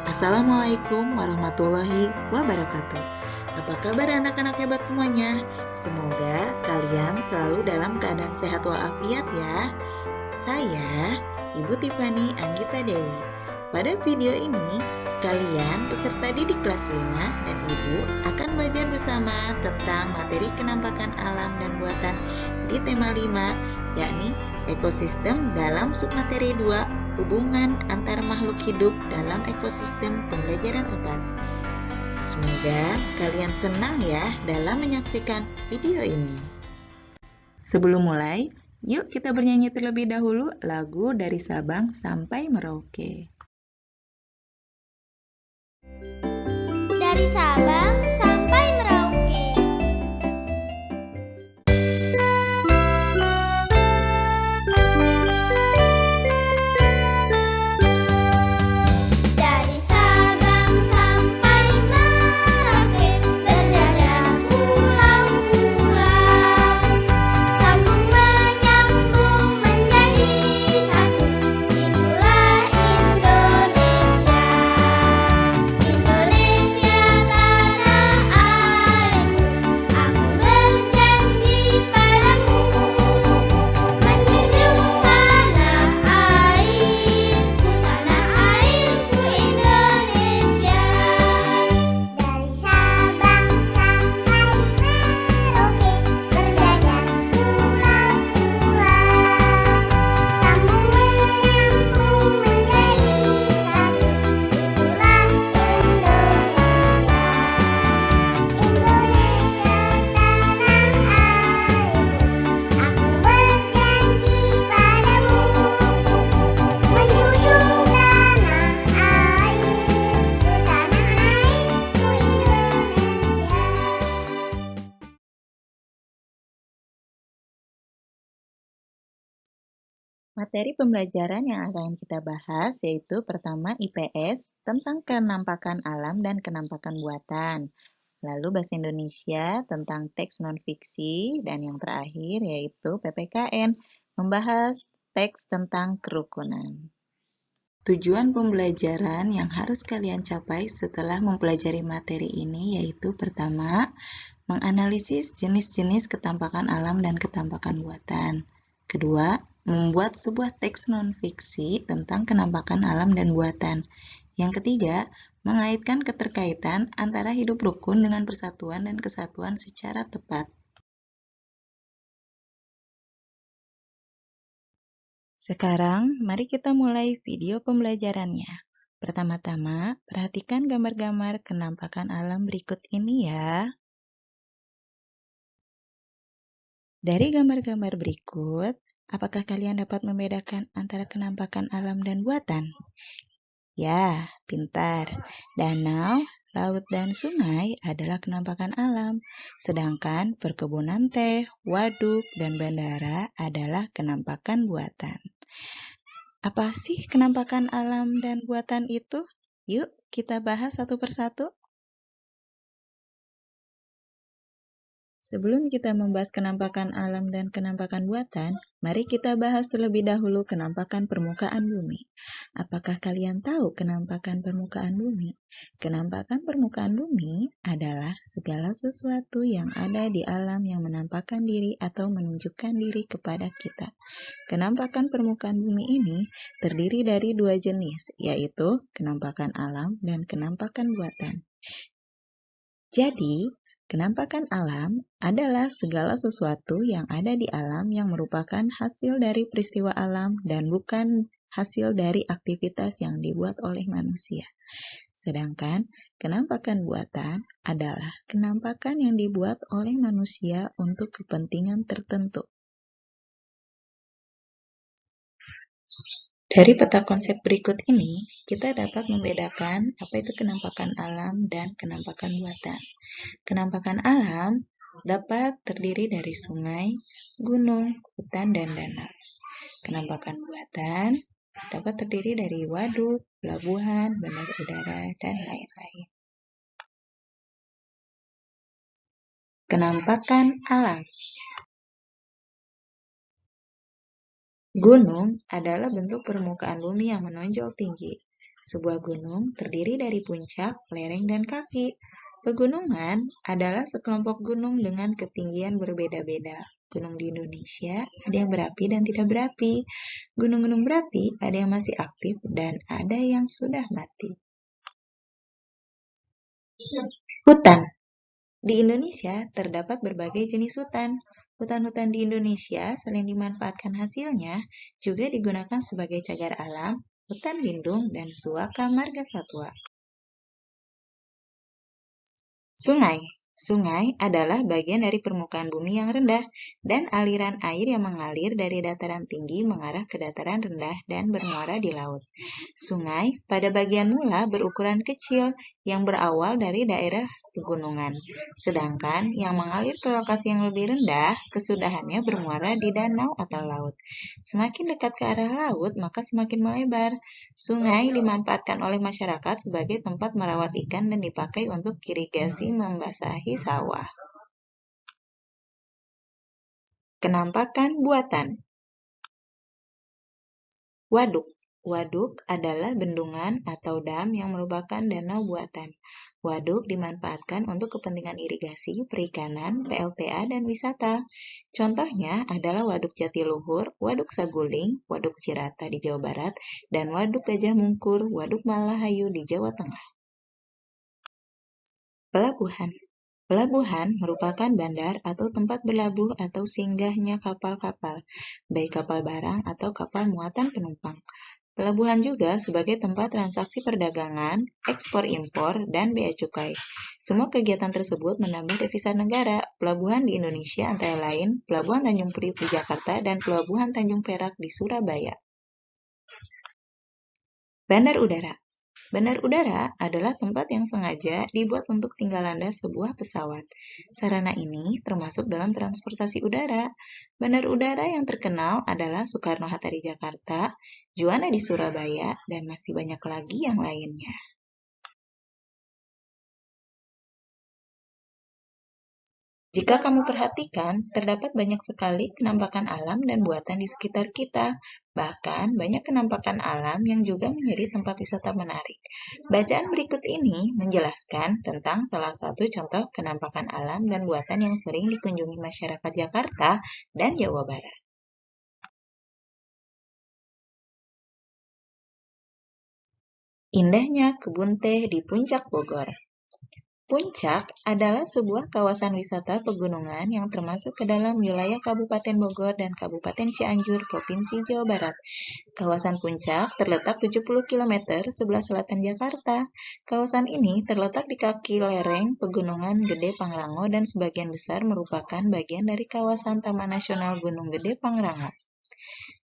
Assalamualaikum warahmatullahi wabarakatuh. Apa kabar anak-anak hebat semuanya? Semoga kalian selalu dalam keadaan sehat walafiat ya. Saya Ibu Tiffany Anggita Dewi. Pada video ini, kalian peserta didik kelas 5 dan Ibu akan belajar bersama tentang materi kenampakan alam dan buatan di tema 5, yakni ekosistem dalam submateri 2, hubungan antar makhluk hidup dalam ekosistem pembelajaran 4. Semoga kalian senang ya dalam menyaksikan video ini. Sebelum mulai, yuk kita bernyanyi terlebih dahulu lagu dari Sabang sampai Merauke. Dari Sabang sampai Merauke. Dari Sabang sampai Merauke berjajah pulau-pulau, sambung menyambung menjadi satu. Itulah Indonesia. Indonesia tanah airku, aku berjanji padamu, menjunjung tanah airku Indonesia. Dari Sabang sampai Merauke berjajah pulau-pulau, sambung menyambung menjadi satu. Itulah Indonesia. Indonesia tanah airku, aku berjanji padamu, menjunjung tanah airku Indonesia. Materi pembelajaran yang akan kita bahas yaitu pertama IPS tentang kenampakan alam dan kenampakan buatan. Lalu bahasa Indonesia tentang teks non-fiksi dan yang terakhir yaitu PPKN membahas teks tentang kerukunan. Tujuan pembelajaran yang harus kalian capai setelah mempelajari materi ini yaitu pertama, menganalisis jenis-jenis ketampakan alam dan ketampakan buatan. Kedua, membuat sebuah teks non-fiksi tentang kenampakan alam dan buatan. Yang ketiga, mengaitkan keterkaitan antara hidup rukun dengan persatuan dan kesatuan secara tepat. Sekarang, mari kita mulai video pembelajarannya. Pertama-tama, perhatikan gambar-gambar kenampakan alam berikut ini ya. Dari gambar-gambar berikut, apakah kalian dapat membedakan antara kenampakan alam dan buatan? Ya, pintar. Danau, laut, dan sungai adalah kenampakan alam, sedangkan perkebunan teh, waduk, dan bandara adalah kenampakan buatan. Apa sih kenampakan alam dan buatan itu? Yuk, kita bahas satu persatu. Sebelum kita membahas kenampakan alam dan kenampakan buatan, mari kita bahas terlebih dahulu kenampakan permukaan bumi. Apakah kalian tahu kenampakan permukaan bumi? Kenampakan permukaan bumi adalah segala sesuatu yang ada di alam yang menampakkan diri atau menunjukkan diri kepada kita. Kenampakan permukaan bumi ini terdiri dari dua jenis, yaitu kenampakan alam dan kenampakan buatan. Jadi, kenampakan alam adalah segala sesuatu yang ada di alam yang merupakan hasil dari peristiwa alam dan bukan hasil dari aktivitas yang dibuat oleh manusia. Sedangkan kenampakan buatan adalah kenampakan yang dibuat oleh manusia untuk kepentingan tertentu. Dari peta konsep berikut ini, kita dapat membedakan apa itu kenampakan alam dan kenampakan buatan. Kenampakan alam dapat terdiri dari sungai, gunung, hutan, dan danau. Kenampakan buatan dapat terdiri dari waduk, pelabuhan, bandar udara, dan lain-lain. Kenampakan alam. Gunung adalah bentuk permukaan bumi yang menonjol tinggi. Sebuah gunung terdiri dari puncak, lereng, dan kaki. Pegunungan adalah sekelompok gunung dengan ketinggian berbeda-beda. Gunung di Indonesia ada yang berapi dan tidak berapi. Gunung-gunung berapi ada yang masih aktif dan ada yang sudah mati. Hutan. Di Indonesia terdapat berbagai jenis hutan. Hutan-hutan di Indonesia selain dimanfaatkan hasilnya, juga digunakan sebagai cagar alam, hutan lindung, dan suaka marga satwa. Sungai. Sungai adalah bagian dari permukaan bumi yang rendah dan aliran air yang mengalir dari dataran tinggi mengarah ke dataran rendah dan bermuara di laut. Sungai pada bagian mula berukuran kecil yang berawal dari daerah pegunungan, sedangkan yang mengalir ke lokasi yang lebih rendah kesudahannya bermuara di danau atau laut. Semakin dekat ke arah laut, maka semakin melebar. Sungai dimanfaatkan oleh masyarakat sebagai tempat merawat ikan dan dipakai untuk irigasi membasahi sawah. Kenampakan buatan. Waduk. Waduk adalah bendungan atau dam yang merupakan danau buatan. Waduk dimanfaatkan untuk kepentingan irigasi, perikanan, PLTA, dan wisata. Contohnya adalah Waduk Jatiluhur, Waduk Saguling, Waduk Cirata di Jawa Barat, dan Waduk Gajah Mungkur, Waduk Malahayu di Jawa Tengah. Pelabuhan. Pelabuhan merupakan bandar atau tempat berlabuh atau singgahnya kapal-kapal, baik kapal barang atau kapal muatan penumpang. Pelabuhan juga sebagai tempat transaksi perdagangan, ekspor-impor, dan bea cukai. Semua kegiatan tersebut menambah devisa negara. Pelabuhan di Indonesia antara lain Pelabuhan Tanjung Priok di Jakarta dan Pelabuhan Tanjung Perak di Surabaya. Bandar udara. Bandar udara adalah tempat yang sengaja dibuat untuk tinggal landas sebuah pesawat. Sarana ini termasuk dalam transportasi udara. Bandar udara yang terkenal adalah Soekarno-Hatta di Jakarta, Juanda di Surabaya, dan masih banyak lagi yang lainnya. Jika kamu perhatikan, terdapat banyak sekali penampakan alam dan buatan di sekitar kita. Bahkan, banyak penampakan alam yang juga menjadi tempat wisata menarik. Bacaan berikut ini menjelaskan tentang salah satu contoh penampakan alam dan buatan yang sering dikunjungi masyarakat Jakarta dan Jawa Barat. Indahnya kebun teh di Puncak Bogor. Puncak adalah sebuah kawasan wisata pegunungan yang termasuk ke dalam wilayah Kabupaten Bogor dan Kabupaten Cianjur, Provinsi Jawa Barat. Kawasan Puncak terletak 70 km sebelah selatan Jakarta. Kawasan ini terletak di kaki lereng Pegunungan Gede Pangrango dan sebagian besar merupakan bagian dari kawasan Taman Nasional Gunung Gede Pangrango.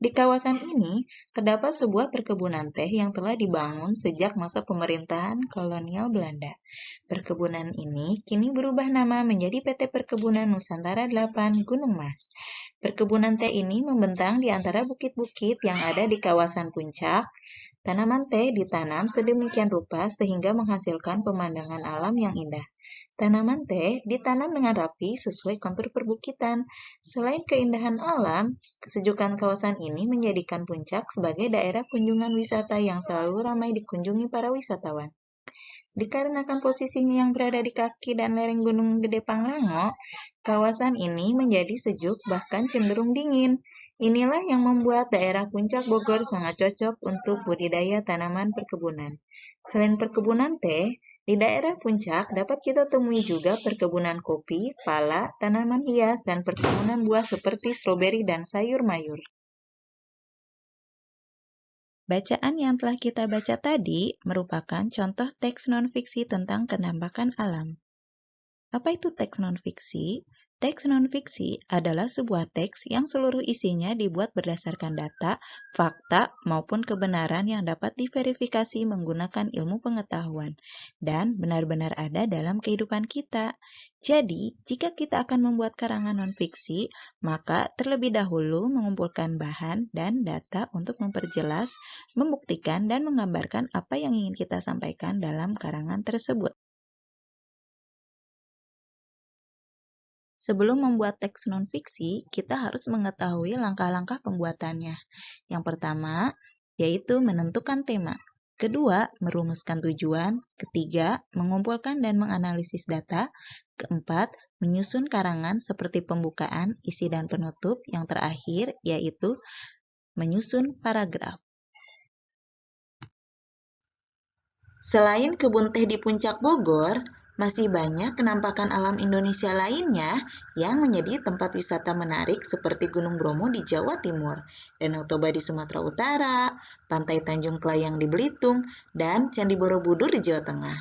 Di kawasan ini terdapat sebuah perkebunan teh yang telah dibangun sejak masa pemerintahan kolonial Belanda. Perkebunan ini kini berubah nama menjadi PT Perkebunan Nusantara 8 Gunung Mas. Perkebunan teh ini membentang di antara bukit-bukit yang ada di kawasan puncak. Tanaman teh ditanam sedemikian rupa sehingga menghasilkan pemandangan alam yang indah. Tanaman teh ditanam dengan rapi sesuai kontur perbukitan. Selain keindahan alam, kesejukan kawasan ini menjadikan Puncak sebagai daerah kunjungan wisata yang selalu ramai dikunjungi para wisatawan. Dikarenakan posisinya yang berada di kaki dan lereng Gunung Gede Pangrango, kawasan ini menjadi sejuk bahkan cenderung dingin. Inilah yang membuat daerah Puncak Bogor sangat cocok untuk budidaya tanaman perkebunan. Selain perkebunan teh, di daerah Puncak dapat kita temui juga perkebunan kopi, pala, tanaman hias, dan perkebunan buah seperti stroberi dan sayur mayur. Bacaan yang telah kita baca tadi merupakan contoh teks non-fiksi tentang penampakan alam. Apa itu teks non-fiksi? Teks non-fiksi adalah sebuah teks yang seluruh isinya dibuat berdasarkan data, fakta, maupun kebenaran yang dapat diverifikasi menggunakan ilmu pengetahuan dan benar-benar ada dalam kehidupan kita. Jadi, jika kita akan membuat karangan non-fiksi, maka terlebih dahulu mengumpulkan bahan dan data untuk memperjelas, membuktikan, dan menggambarkan apa yang ingin kita sampaikan dalam karangan tersebut. Sebelum membuat teks non-fiksi, kita harus mengetahui langkah-langkah pembuatannya. Yang pertama, yaitu menentukan tema. Kedua, merumuskan tujuan. Ketiga, mengumpulkan dan menganalisis data. Keempat, menyusun karangan seperti pembukaan, isi, dan penutup. Yang terakhir, yaitu menyusun paragraf. Selain kebun teh di Puncak Bogor, masih banyak penampakan alam Indonesia lainnya yang menjadi tempat wisata menarik seperti Gunung Bromo di Jawa Timur, Danau Toba di Sumatera Utara, Pantai Tanjung Kelayang di Belitung, dan Candi Borobudur di Jawa Tengah.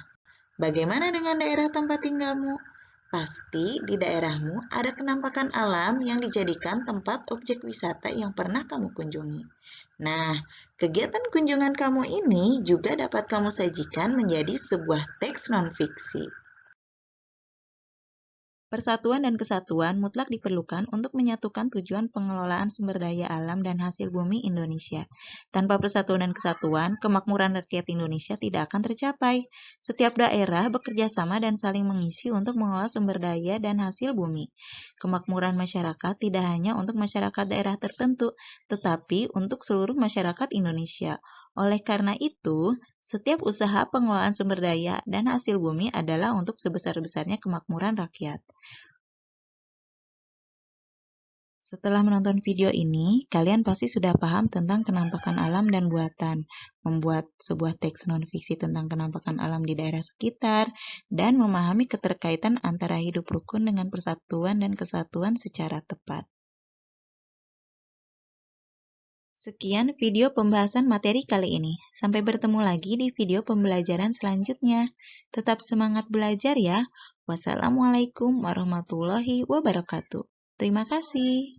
Bagaimana dengan daerah tempat tinggalmu? Pasti di daerahmu ada penampakan alam yang dijadikan tempat objek wisata yang pernah kamu kunjungi. Nah, kegiatan kunjungan kamu ini juga dapat kamu sajikan menjadi sebuah teks non-fiksi. Persatuan dan kesatuan mutlak diperlukan untuk menyatukan tujuan pengelolaan sumber daya alam dan hasil bumi Indonesia. Tanpa persatuan dan kesatuan, kemakmuran rakyat Indonesia tidak akan tercapai. Setiap daerah bekerja sama dan saling mengisi untuk mengelola sumber daya dan hasil bumi. Kemakmuran masyarakat tidak hanya untuk masyarakat daerah tertentu, tetapi untuk seluruh masyarakat Indonesia. Oleh karena itu, setiap usaha pengelolaan sumber daya dan hasil bumi adalah untuk sebesar-besarnya kemakmuran rakyat. Setelah menonton video ini, kalian pasti sudah paham tentang kenampakan alam dan buatan, membuat sebuah teks non-fiksi tentang kenampakan alam di daerah sekitar, dan memahami keterkaitan antara hidup rukun dengan persatuan dan kesatuan secara tepat. Sekian video pembahasan materi kali ini. Sampai bertemu lagi di video pembelajaran selanjutnya. Tetap semangat belajar ya. Wassalamualaikum warahmatullahi wabarakatuh. Terima kasih.